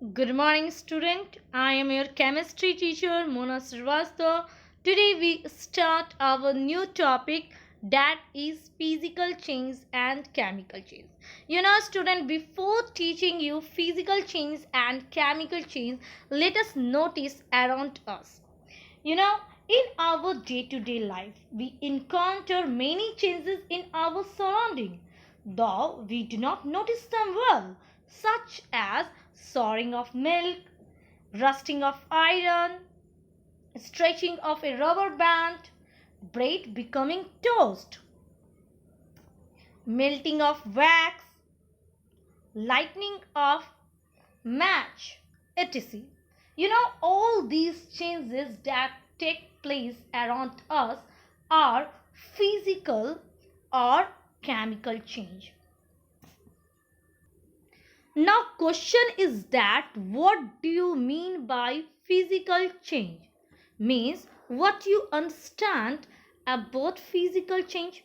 Good morning, student. I am your chemistry teacher, Mona Srivastava. Today we start our new topic, that is physical change and chemical change. Student, before teaching you physical change and chemical change, let us notice around us. In our day-to-day life, we encounter many changes in our surrounding, though we do not notice them well, such as souring of milk, rusting of iron, stretching of a rubber band, bread becoming toast, melting of wax, lightning of match, etc. All these changes that take place around us are physical or chemical change. Now, question is that what do you mean by physical change? Means what you understand about physical change.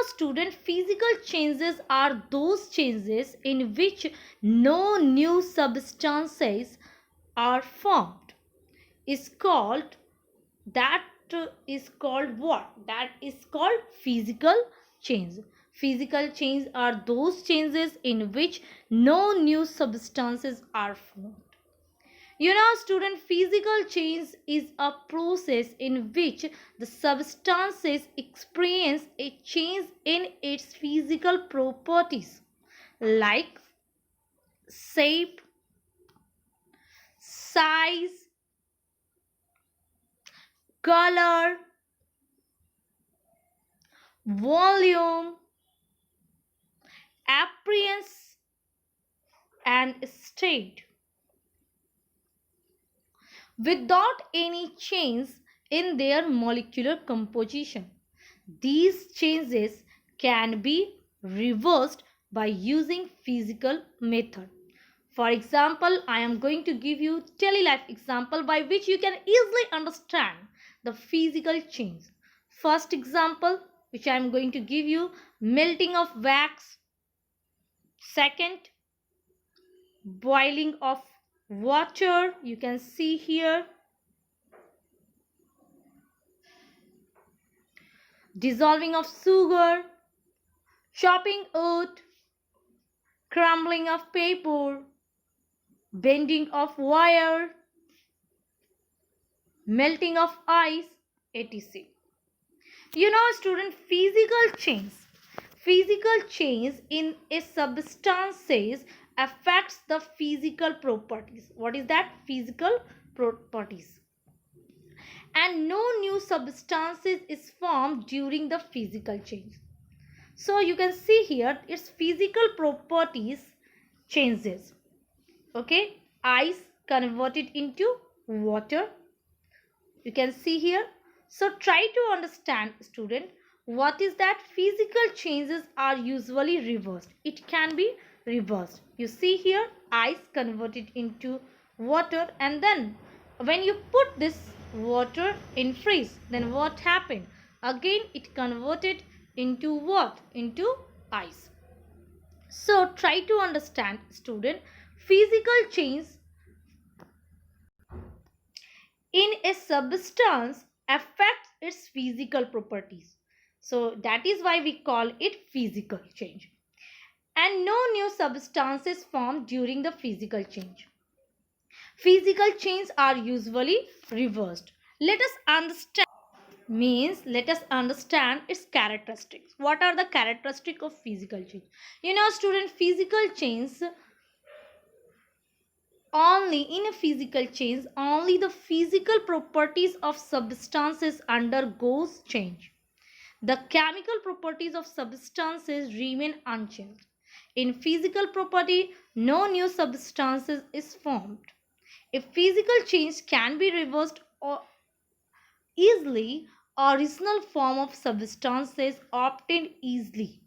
Student, physical changes are those changes in which no new substances are formed. Is called that is called what? That is called physical change. Physical change are those changes in which no new substances are formed. Student, physical change is a process in which the substances experience a change in its physical properties like shape, size, color, volume, appearance, and state. Without any change in their molecular composition. These changes can be reversed by using physical method. For example, I am going to give you daily life example by which you can easily understand the physical change. First example which I am going to give you, melting of wax. Second, boiling of water, you can see here. Dissolving of sugar, chopping wood, crumbling of paper, bending of wire, melting of ice, etc. Student, physical change in a substances affects the physical properties. What is that? Physical properties. And no new substances is formed during the physical change. So you can see here its physical properties changes. Okay, ice converted into water. You can see here. So try to understand, student, what is that physical changes are usually reversed. It can be reversed. You see here, ice converted into water, and then when you put this water in freeze, then what happened? Again it converted into what? Into ice. So try to understand, student, physical change in a substance affects its physical properties. So that is why we call it physical change. And no new substances formed during the physical change. Physical changes are usually reversed. Let us understand its characteristics. What are the characteristics of physical change? Student, physical change only in a physical change, only the physical properties of substances undergoes change. The chemical properties of substances remain unchanged. In physical property, no new substances is formed. A physical change can be reversed or easily. Original form of substances obtained easily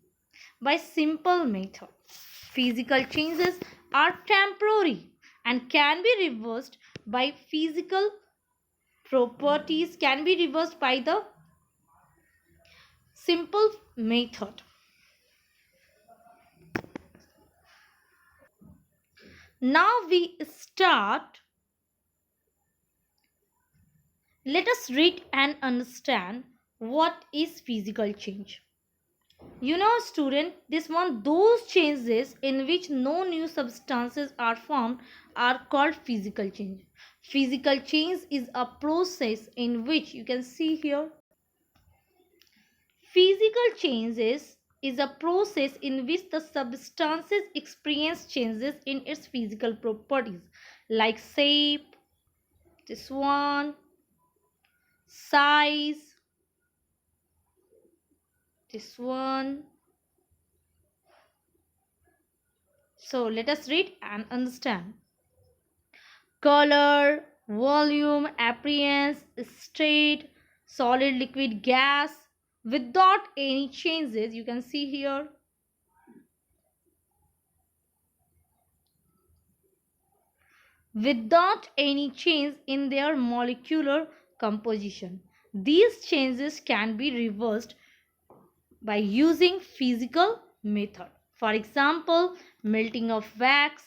by simple method. Physical changes are temporary and can be reversed by physical properties can be reversed by the simple method. Now we start. Let us read and understand what is physical change. Student, this one, those changes in which no new substances are formed are called physical change. Physical change is a process in which you can see here. Physical changes is a process in which the substances experience changes in its physical properties like shape, this one, size, this one. So let us read and understand. Color, volume, appearance, state, solid, liquid, gas, without any changes, you can see here. Without any change in their molecular composition. These changes can be reversed by using physical method. For example, melting of wax,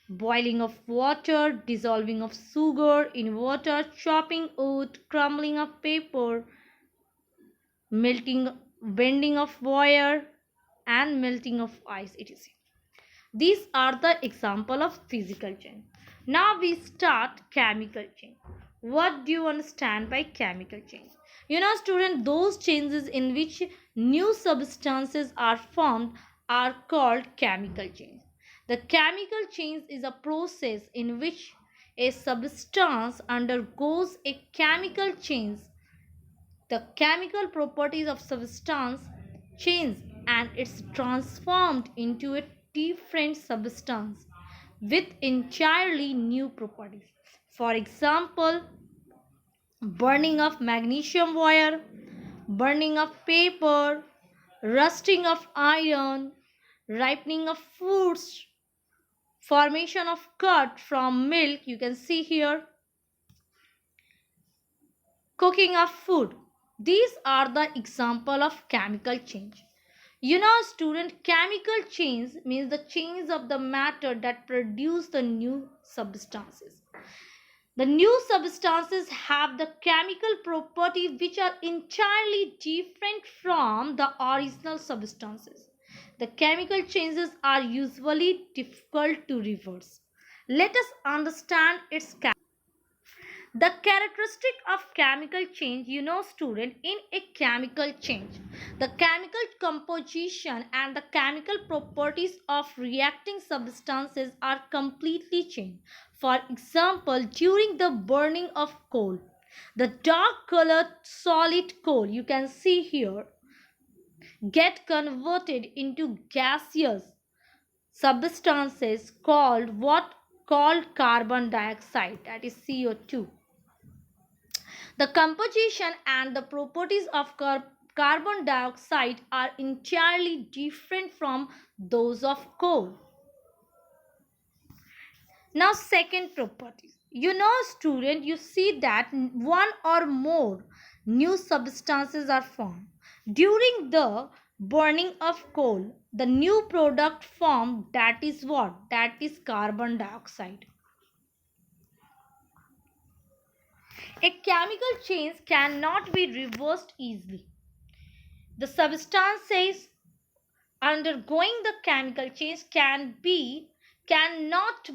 boiling of water, dissolving of sugar in water, chopping wood, crumbling of paper, melting, bending of wire, and melting of ice, etc. These are the example of physical change. Now we start chemical change. What do you understand by chemical change? Student, those changes in which new substances are formed are called chemical change. The chemical change is a process in which a substance undergoes a chemical change. The chemical properties of substance change and it's transformed into a different substance with entirely new properties. For example, burning of magnesium wire, burning of paper, rusting of iron, ripening of fruits, formation of curd from milk, you can see here, cooking of food. These are the example of chemical change. Student, chemical change means the change of the matter that produce the new substances. The new substances have the chemical properties which are entirely different from the original substances. The chemical changes are usually difficult to reverse. Let us understand its the characteristic of chemical change, student, in a chemical change, the chemical composition and the chemical properties of reacting substances are completely changed. For example, during the burning of coal, the dark colored solid coal, you can see here, get converted into gaseous substances called what? Called carbon dioxide, that is CO2. The composition and the properties of carbon dioxide are entirely different from those of coal. Now, second properties. Student, you see that one or more new substances are formed. During the burning of coal, the new product formed, that is what? That is carbon dioxide. A chemical change cannot be reversed easily. The substances undergoing the chemical change cannot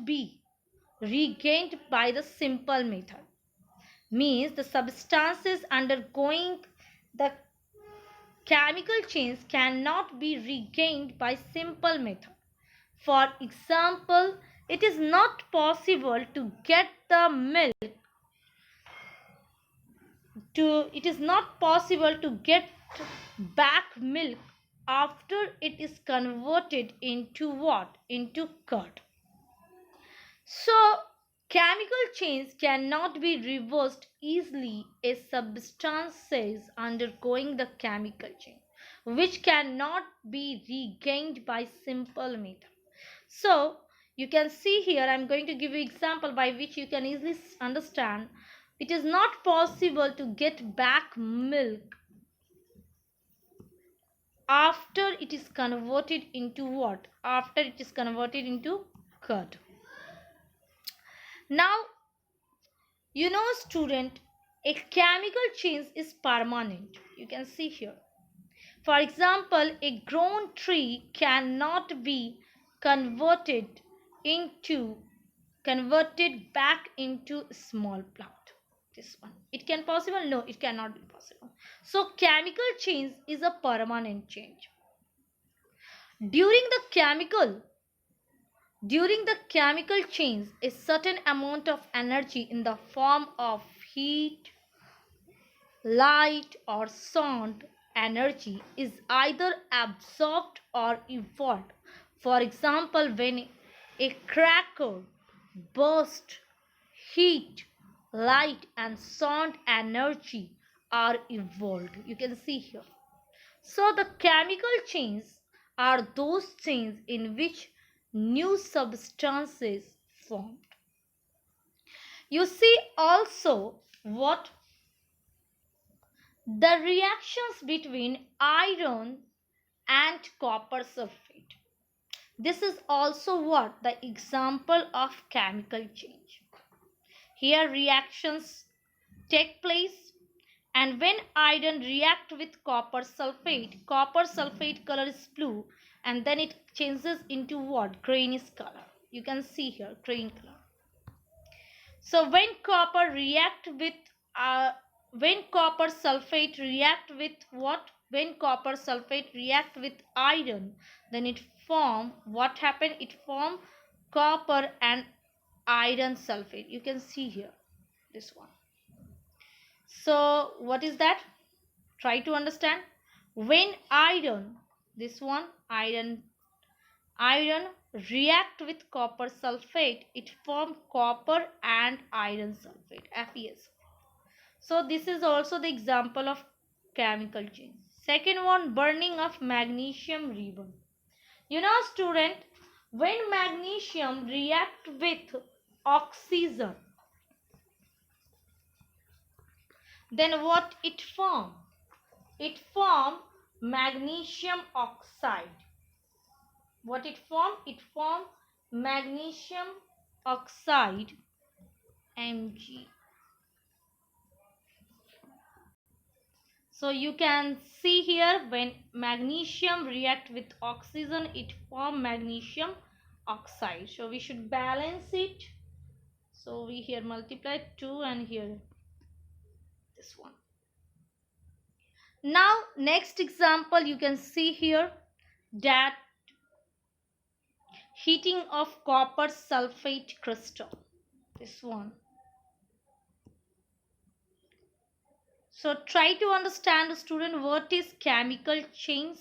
be regained by the simple method. Means the substances undergoing the chemical change cannot be regained by simple method. For example, it is not possible to get the milk it is not possible to get back milk after it is converted into what? Into curd. So, chemical change cannot be reversed easily. A substances undergoing the chemical change, which cannot be regained by simple method. So, you can see here, I am going to give you example by which you can easily understand. It is not possible to get back milk after it is converted into what? After it is converted into occurred. Now, student, a chemical change is permanent. You can see here. For example, a grown tree cannot be converted into converted back into a small plant. This one. It can possible? No, it cannot be possible. So chemical change is a permanent change. During the chemical change, a certain amount of energy in the form of heat, light, or sound energy is either absorbed or evolved. For example, when a cracker bursts, heat, light, and sound energy are evolved. You can see here. So the chemical chains are those chains in which new substances formed. You see also what the reactions between iron and copper sulfate. This is also what the example of chemical change. Here reactions take place, and when iron react with copper sulfate color is blue, and then it changes into what? Greenish color. You can see here green color. So when copper sulfate react with what? When copper sulfate react with iron, then it form what happened? It form copper and iron sulfate. You can see here this one. So what is that? Try to understand. When iron, this one iron react with copper sulfate, it form copper and iron sulfate, FeS. So this is also the example of chemical change. Second one, burning of magnesium ribbon. Student, when magnesium react with oxygen, then what it form? It form magnesium oxide. What it form? It form magnesium oxide, Mg. So you can see here, when magnesium react with oxygen, it form magnesium oxide. So we should balance it. So we here multiply 2 and here this one. Now next example, you can see here that heating of copper sulfate crystal. This one. So try to understand, student, what is chemical change.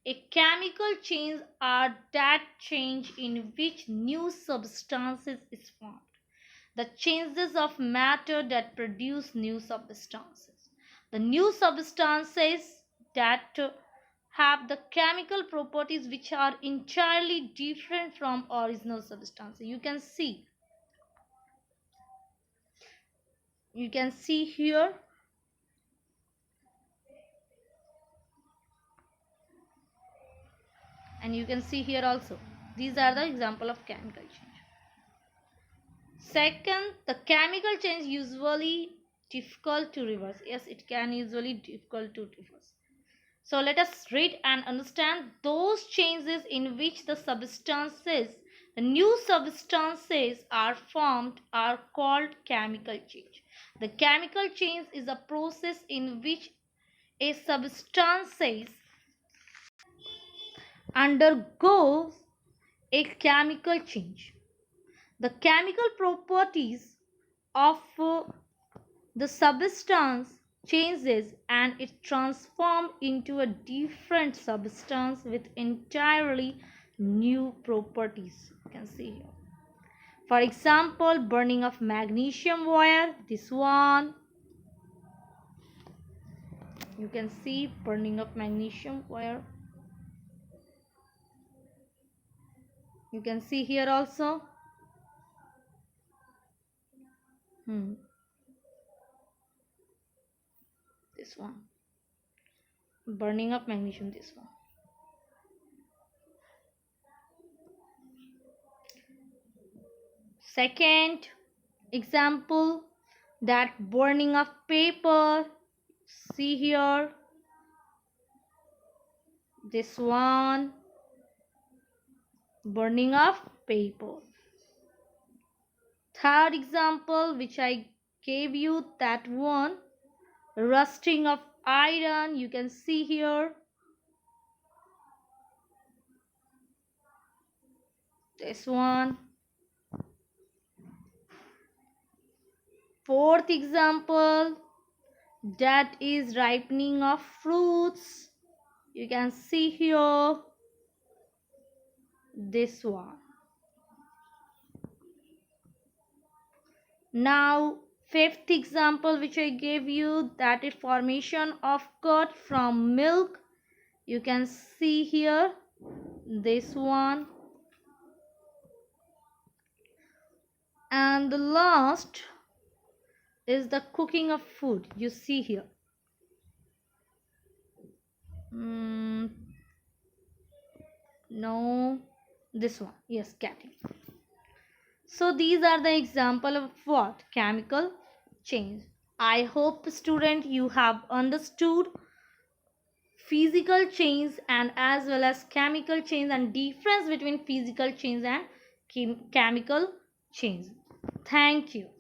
A chemical change are that change in which new substances is formed. The changes of matter that produce new substances. The new substances that have the chemical properties which are entirely different from original substances. You can see here. And you can see here also. These are the example of chemical change. Second, the chemical change usually difficult to reverse. Yes, it can usually difficult to reverse. So let us read and understand. Those changes in which the new substances are formed are called chemical change. The chemical change is a process in which a substance undergoes a chemical change. The chemical properties of the substance changes and it transforms into a different substance with entirely new properties. You can see here. For example, burning of magnesium wire, this one. You can see burning of magnesium wire. You can see here also. This one. Burning of magnesium, this one. Second example, that burning of paper. See here, this one, burning of paper. Third example which I gave you, that one, rusting of iron. You can see here, this one. Fourth example, that is ripening of fruits. You can see here, this one. Now fifth example which I gave you, that is formation of curd from milk. You can see here, this one. And the last is the cooking of food. You see here, no, this one, yes, catting. So these are the example of what? Chemical change. I hope student you have understood physical change and as well as chemical change and difference between physical change and chemical change. Thank you.